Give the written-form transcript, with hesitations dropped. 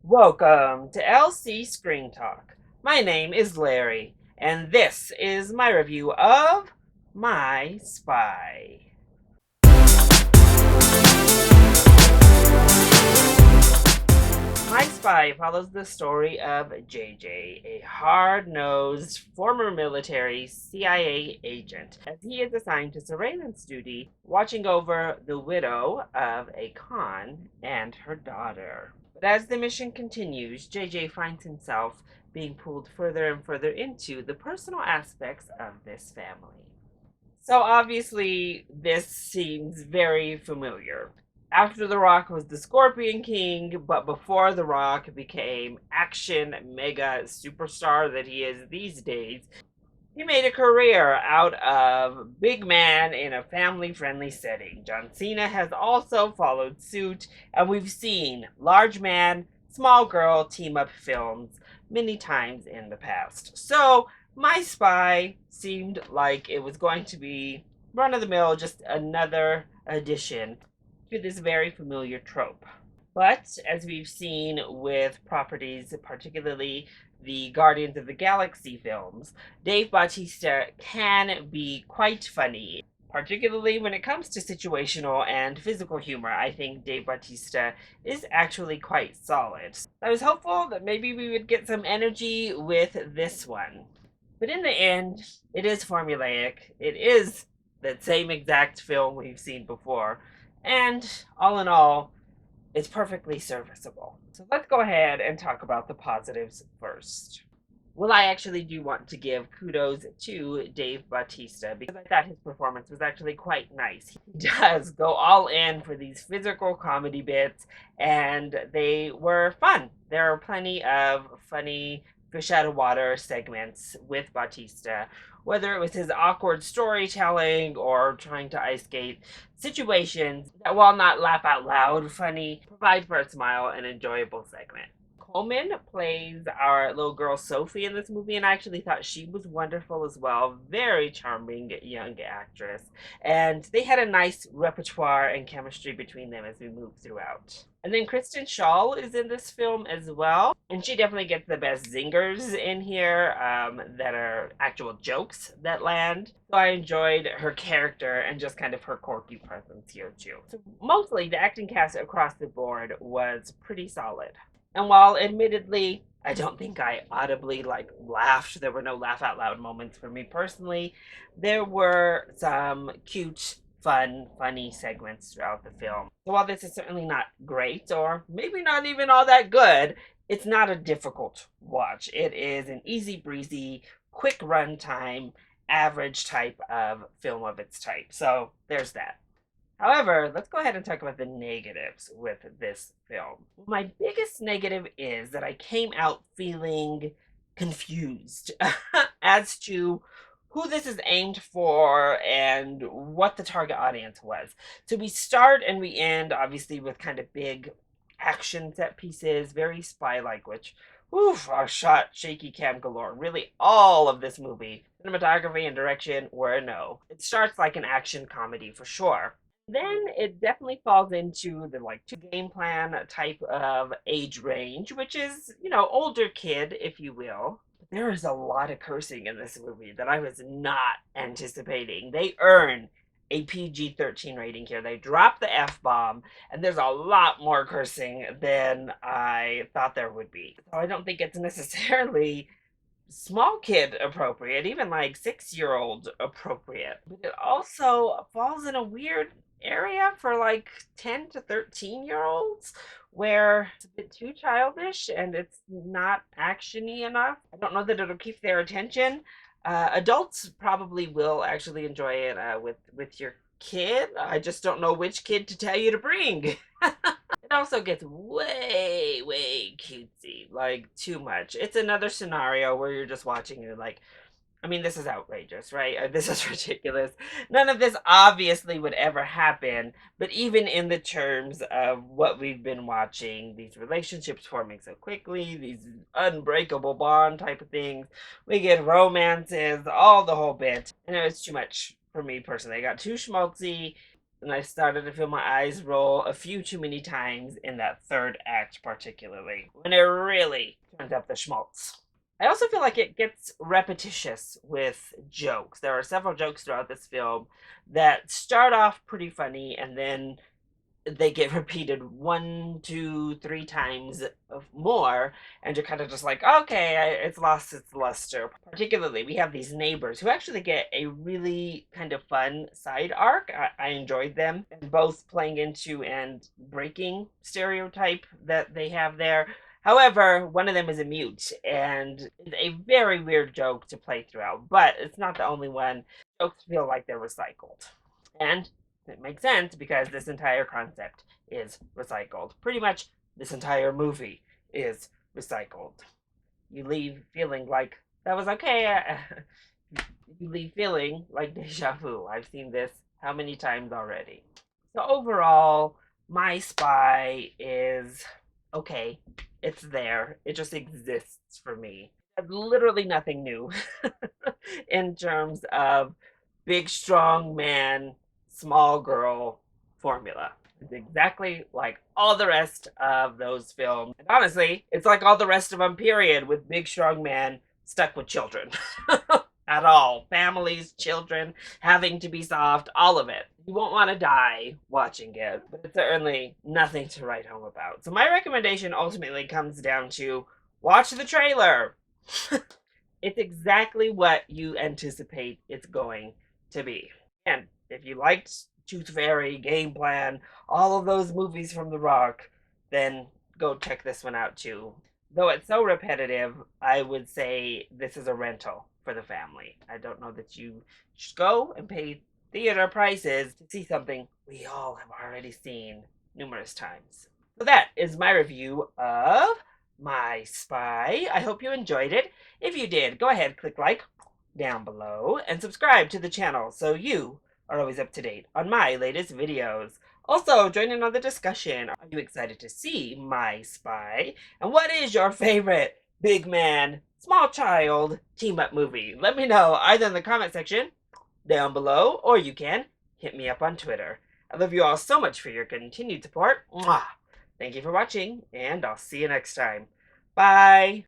Welcome to LC Screen Talk. My name is Larry, and this is my review of My Spy. My Spy follows the story of JJ, a hard nosed former military CIA agent, as he is assigned to surveillance duty watching over the widow of a Khan and her daughter. But as the mission continues, JJ finds himself being pulled further and further into the personal aspects of this family. So obviously, this seems very familiar. After The Rock was the Scorpion King, but before The Rock became action mega superstar that he is these days, he made a career out of big man in a family friendly setting. John Cena has also followed suit, and we've seen large man, small girl team up films many times in the past. So, My Spy seemed like it was going to be run of the mill, just another addition to this very familiar trope. But as we've seen with properties, particularly the Guardians of the Galaxy films, Dave Bautista can be quite funny, particularly when it comes to situational and physical humor. I think Dave Bautista is actually quite solid. I was hopeful that maybe we would get some energy with this one. But in the end, it is formulaic. It is that same exact film we've seen before. And all in all, it's perfectly serviceable. So let's go ahead and talk about the positives first. Well, I actually do want to give kudos to Dave Bautista because I thought his performance was actually quite nice. He does go all in for these physical comedy bits, and they were fun. There are plenty of funny fish out of water segments with Bautista, whether it was his awkward storytelling or trying to ice skate situations that, while not laugh out loud funny, provide for a smile and enjoyable segment. Coleman plays our little girl Sophie in this movie, and I actually thought she was wonderful as well. Very charming young actress. And they had a nice repertoire and chemistry between them as we moved throughout. And then Kristen Shaw is in this film as well, and she definitely gets the best zingers in here that are actual jokes that land. So I enjoyed her character and just kind of her quirky presence here too. So mostly the acting cast across the board was pretty solid. And while admittedly I don't think I audibly laughed, there were no laugh out loud moments for me personally. There were some cute, fun, funny segments throughout the film. So while this is certainly not great or maybe not even all that good, it's not a difficult watch. It is an easy breezy, quick runtime, average type of film of its type. So there's that. However, let's go ahead and talk about the negatives with this film. My biggest negative is that I came out feeling confused as to who this is aimed for and what the target audience was. So we start and we end obviously with kind of big action set pieces, very spy like, which oof, are shot shaky cam galore. Really, all of this movie, cinematography and direction were a no. It starts like an action comedy for sure. Then it definitely falls into the like two game plan type of age range, which is, older kid, if you will. But there is a lot of cursing in this movie that I was not anticipating. They earn a PG-13 rating here. They drop the F bomb, and there's a lot more cursing than I thought there would be. So I don't think it's necessarily small kid appropriate, even like 6-year-old appropriate. But it also falls in a weird area for like 10 to 13-year-olds where it's a bit too childish and it's not actiony enough. I don't know that it'll keep their attention. Adults probably will actually enjoy it with your kid. I just don't know which kid to tell you to bring. It also gets way, way cutesy, like too much. It's another scenario where you're just watching and you're like, I mean, this is outrageous, right? This is ridiculous. None of this obviously would ever happen, but even in the terms of what we've been watching, these relationships forming so quickly, these unbreakable bond type of things, we get romances, all the whole bit, and it was too much for me personally. I got too schmaltzy, and I started to feel my eyes roll a few too many times in that third act, particularly, when it really turned up the schmaltz. I also feel like it gets repetitious with jokes. There are several jokes throughout this film that start off pretty funny and then they get repeated one, two, three times of more, and you're kind of just like, okay, it's lost its luster. Particularly, we have these neighbors who actually get a really kind of fun side arc. I enjoyed them, and both playing into and breaking stereotype that they have there. However, one of them is a mute, and it's a very weird joke to play throughout, but it's not the only one. Jokes feel like they're recycled. And it makes sense because this entire concept is recycled. Pretty much this entire movie is recycled. You leave feeling like that was okay. You leave feeling like deja vu. I've seen this how many times already. So overall, My Spy is okay. It's there. It just exists for me. There's literally nothing new in terms of big, strong man, small girl formula. It's exactly like all the rest of those films. And honestly, it's like all the rest of them, period, with big, strong man stuck with children. At all. Families, children, having to be soft, all of it. You won't want to die watching it, but it's certainly nothing to write home about. So my recommendation ultimately comes down to watch the trailer. It's exactly what you anticipate it's going to be. And if you liked Tooth Fairy, Game Plan, all of those movies from The Rock, then go check this one out too. Though it's so repetitive, I would say this is a rental for the family. I don't know that you should go and pay theater prices to see something we all have already seen numerous times. So that is my review of My Spy. I hope you enjoyed it. If you did, go ahead, click like down below and subscribe to the channel so you are always up to date on my latest videos. Also, join in on the discussion. Are you excited to see My Spy? And what is your favorite big man, small child team up movie? Let me know either in the comment section down below or you can hit me up on Twitter. I love you all so much for your continued support. Mwah! Thank you for watching, and I'll see you next time. Bye!